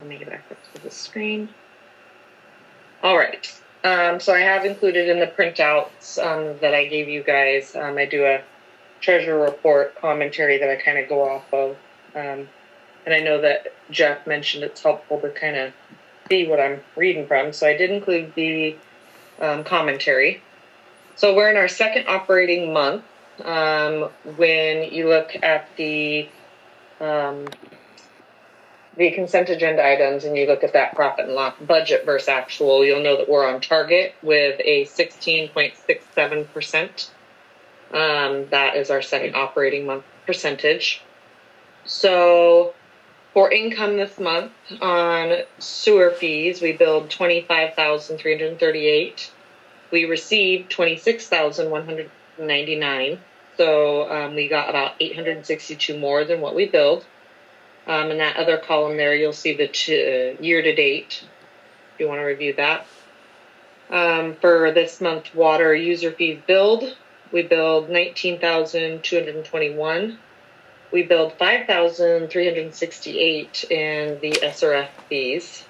Let me get back up to the screen. All right. So I have included in the printouts that I gave you guys, I do a treasurer report commentary that I kind of go off of. And I know that Jeff mentioned it's helpful to kind of see what I'm reading from. So I did include the commentary. So we're in our second operating month. When you look at the consent agenda items and you look at that profit and loss budget versus actual, you'll know that we're on target with a 16.67%. That is our second operating month percentage. So for income this month on sewer fees, we billed $25,338. We received $26,199. So we got about 862 more than what we billed. In that other column there, you'll see the year-to-date, if you want to review that. For this month, water user fees billed, we billed $19,221. We billed $5,368 in the SRF fees.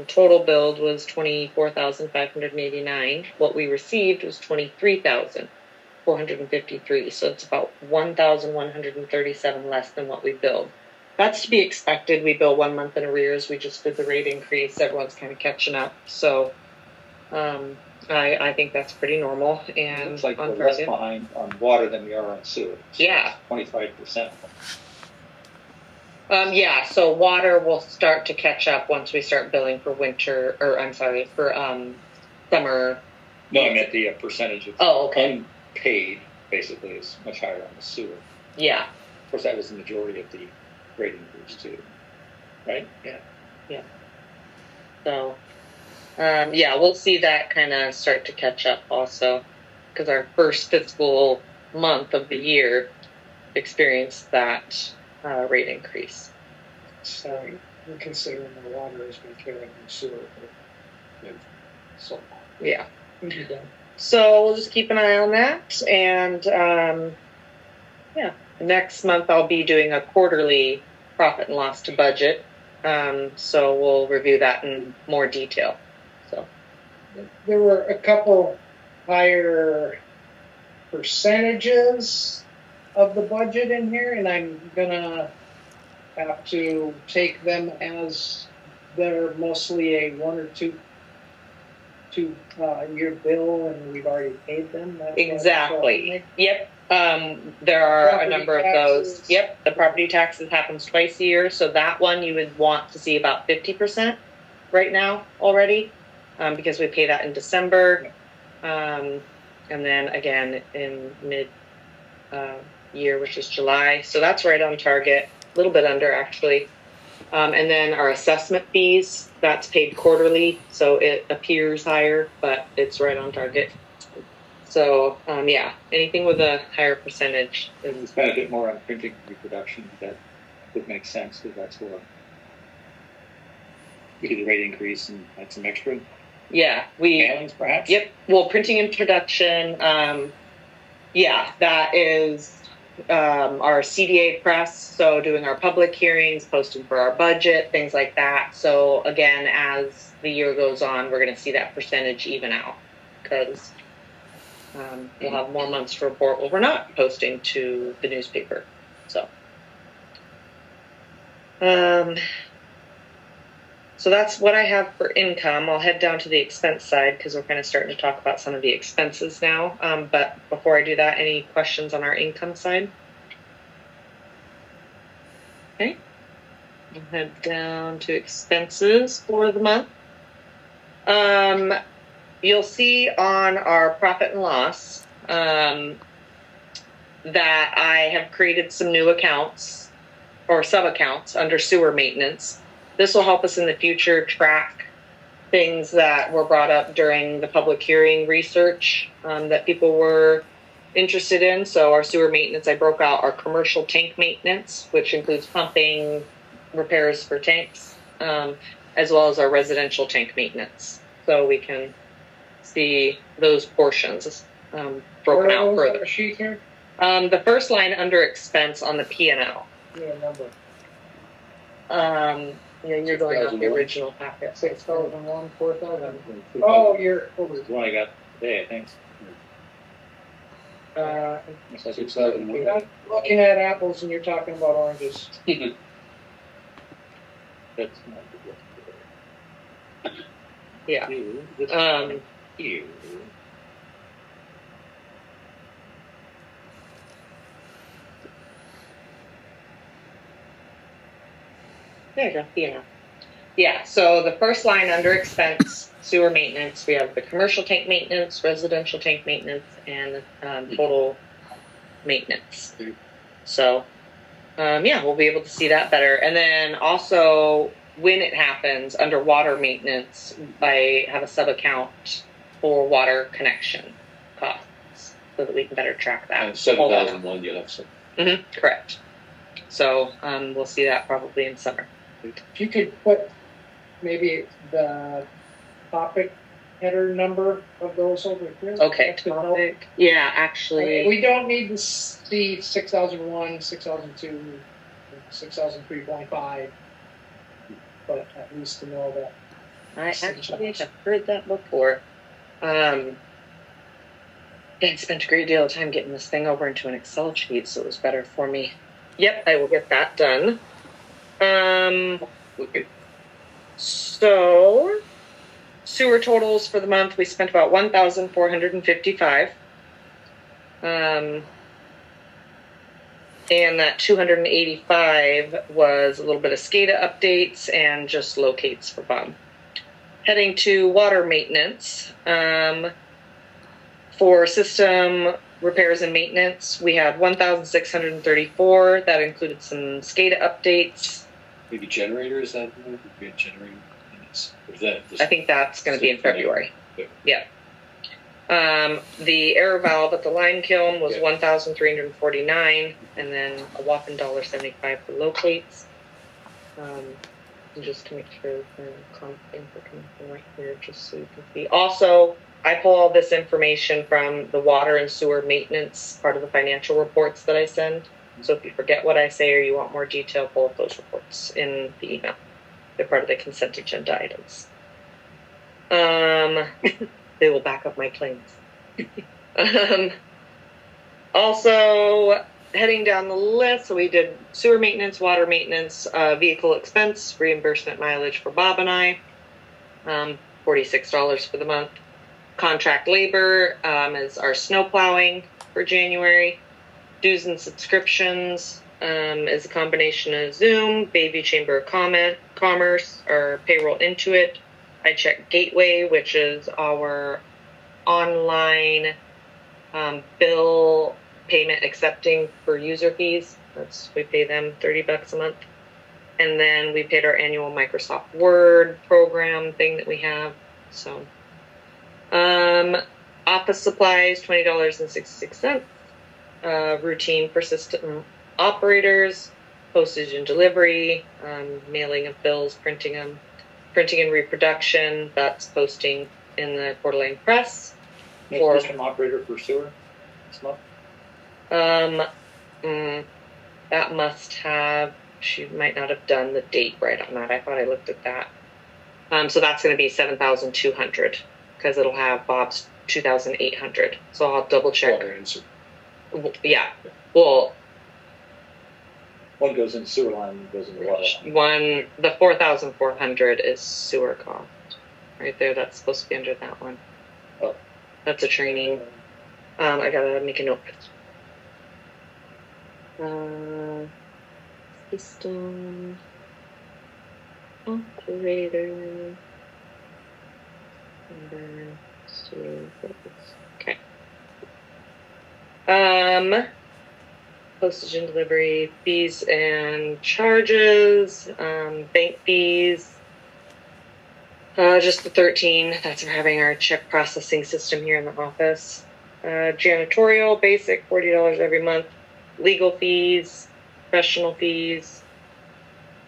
Total billed was $24,589. What we received was $23,453. So it's about $1,137 less than what we billed. That's to be expected. We bill 1 month in arrears. We just did the rate increase. Everyone's kind of catching up. So I think that's pretty normal. And it looks like we're less behind on water than we are on sewer. So yeah. 25%. Yeah, so water will start to catch up once we start billing for winter, or I'm sorry, for summer. No, I meant the percentage of unpaid, basically, is much higher on the sewer. Yeah. Of course, that was the majority of the rate increase too, right? Yeah. So, we'll see that kind of start to catch up also, because our first fiscal month of the year experienced that rate increase. So we're considering the water has been carrying the sewer. So yeah. So we'll just keep an eye on that, and next month I'll be doing a quarterly profit and loss to budget. So we'll review that in more detail. So there were a couple higher percentages of the budget in here, and I'm gonna have to take them as they're mostly a 1 or 2 year bill, and we've already paid them. That's exactly. Yep. There are a number of those. Yep. The property taxes happens twice a year. So that one you would want to see about 50% right now already, because we pay that in December. And then again in mid year, which is July. So that's right on target, a little bit under actually. And then our assessment fees, that's paid quarterly. So it appears higher, but it's right on target. So, anything with a higher percentage. We spend a bit more on printing and reproduction. That would make sense, because that's where we do the rate increase and add some extra. Yeah. Mailings, perhaps? Yep. Well, printing and production, that is our CDA press. So doing our public hearings, posting for our budget, things like that. So, again, as the year goes on, we're going to see that percentage even out, because we'll have more months to report when we're not posting to the newspaper. So, so that's what I have for income. I'll head down to the expense side, because we're kind of starting to talk about some of the expenses now. But before I do that, any questions on our income side? Okay. I'll head down to expenses for the month. You'll see on our profit and loss that I have created some new accounts or sub-accounts under sewer maintenance. This will help us in the future track things that were brought up during the public hearing research that people were interested in. So our sewer maintenance, I broke out our commercial tank maintenance, which includes pumping, repairs for tanks, as well as our residential tank maintenance. So we can see those portions broken out further. The first line under expense on the P&L. Yeah, number. Yeah, you're going off the original packet. 6,001, 4,000. Oh, you're over. The one I got today, I think. 6,001. You're looking at apples and you're talking about oranges. That's not good. Yeah. Here. There you go. Yeah. Yeah. So the first line under expense, sewer maintenance, we have the commercial tank maintenance, residential tank maintenance, and total maintenance. So, yeah, we'll be able to see that better. And then also, when it happens under water maintenance, I have a sub account for water connection costs so that we can better track that. And 7,001, you'll have some. Correct. So we'll see that probably in summer. If you could put maybe the topic header number of those over here. Okay. Topic. Yeah, actually. We don't need to see 6,001, 6,002, 6,003.5, but at least to know that. I actually have heard that before. I spent a great deal of time getting this thing over into an Excel sheet, so it was better for me. Yep, I will get that done. So, sewer totals for the month, we spent about $1,455. And that 285 was a little bit of SCADA updates and just locates for Bob. Heading to water maintenance. For system repairs and maintenance, we had 1,634. That included some SCADA updates. Maybe generators, that would be a generator. I think that's going to be in February. Yeah. The air valve at the lime kiln was 1,349, and then a whopping $1.75 for locates. Just to make sure the things are coming from right here, just so you can see. Also, I pull all this information from the water and sewer maintenance part of the financial reports that I send. So if you forget what I say or you want more detail, pull up those reports in the email. They're part of the consent agenda items. They will back up my claims. Also, heading down the list, so we did sewer maintenance, water maintenance, vehicle expense, reimbursement mileage for Bob and I, $46 for the month. Contract labor is our snow plowing for January. Dues and subscriptions is a combination of Zoom, Bayview Chamber of Commerce, or Payroll Intuit. I check Gateway, which is our online bill payment accepting for user fees. We pay them $30 a month. And then we paid our annual Microsoft Word program thing that we have. So, office supplies, $20.66. Routine for system operators, postage and delivery, mailing of bills, printing them, printing and reproduction. That's posting in the Coeur d'Alene Press. System operator for sewer this month? That must have. She might not have done the date right on that. I thought I looked at that. So that's going to be 7,200 because it'll have Bob's 2,800. So I'll double check. Yeah. Well, one goes in sewer line, one goes in the water line. The 4,400 is sewer cost. Right there, that's supposed to be under that one. Oh. That's a training. I gotta make a note. System operator. Okay. Postage and delivery fees and charges, bank fees. Just the 13. That's for having our check processing system here in the office. Janitorial, basic, $40 every month. Legal fees, professional fees.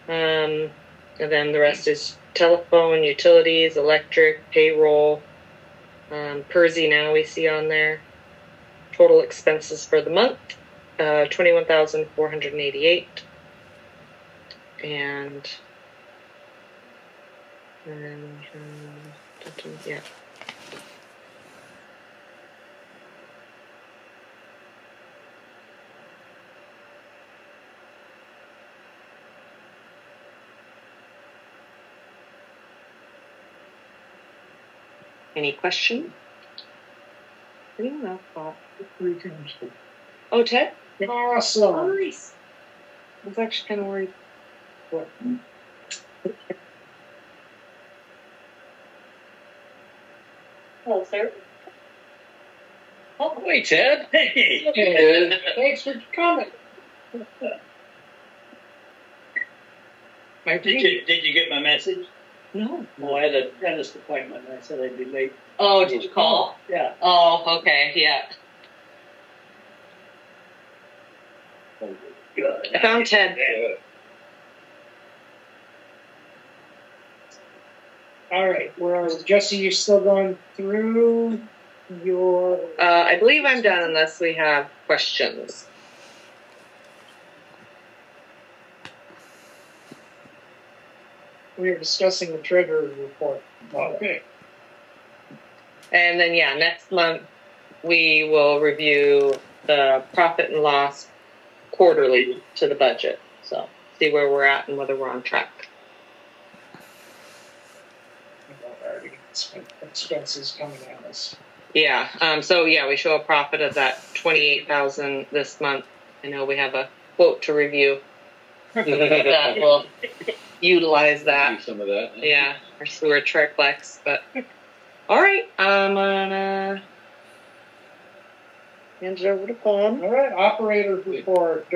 And then the rest is telephone, utilities, electric, payroll. Perzi now we see on there. Total expenses for the month, $21,488. And And, yeah. Any question? No thought. Oh, Ted? Awesome. Oh, nice. I was actually kind of worried. What? Hello, sir. Oh, hey, Ted. Hey, thanks for coming. Did you get my message? No. Oh, I had a dentist appointment. I said I'd be late. Oh, did you call? Yeah. Oh, okay, yeah. Good. I found Ted. Yeah. All right. Well, Jesse, you still going through your? I believe I'm done unless we have questions. We were discussing the treasurer's report. Okay. And then, yeah, next month we will review the profit and loss quarterly to the budget. So see where we're at and whether we're on track. Expenses coming at us. Yeah. So yeah, we show a profit of that 28,000 this month. I know we have a quote to review. That will utilize that. Do some of that. Yeah, our sewer triplex. But all right, I'm gonna hand it over to Paul. All right, operator's report.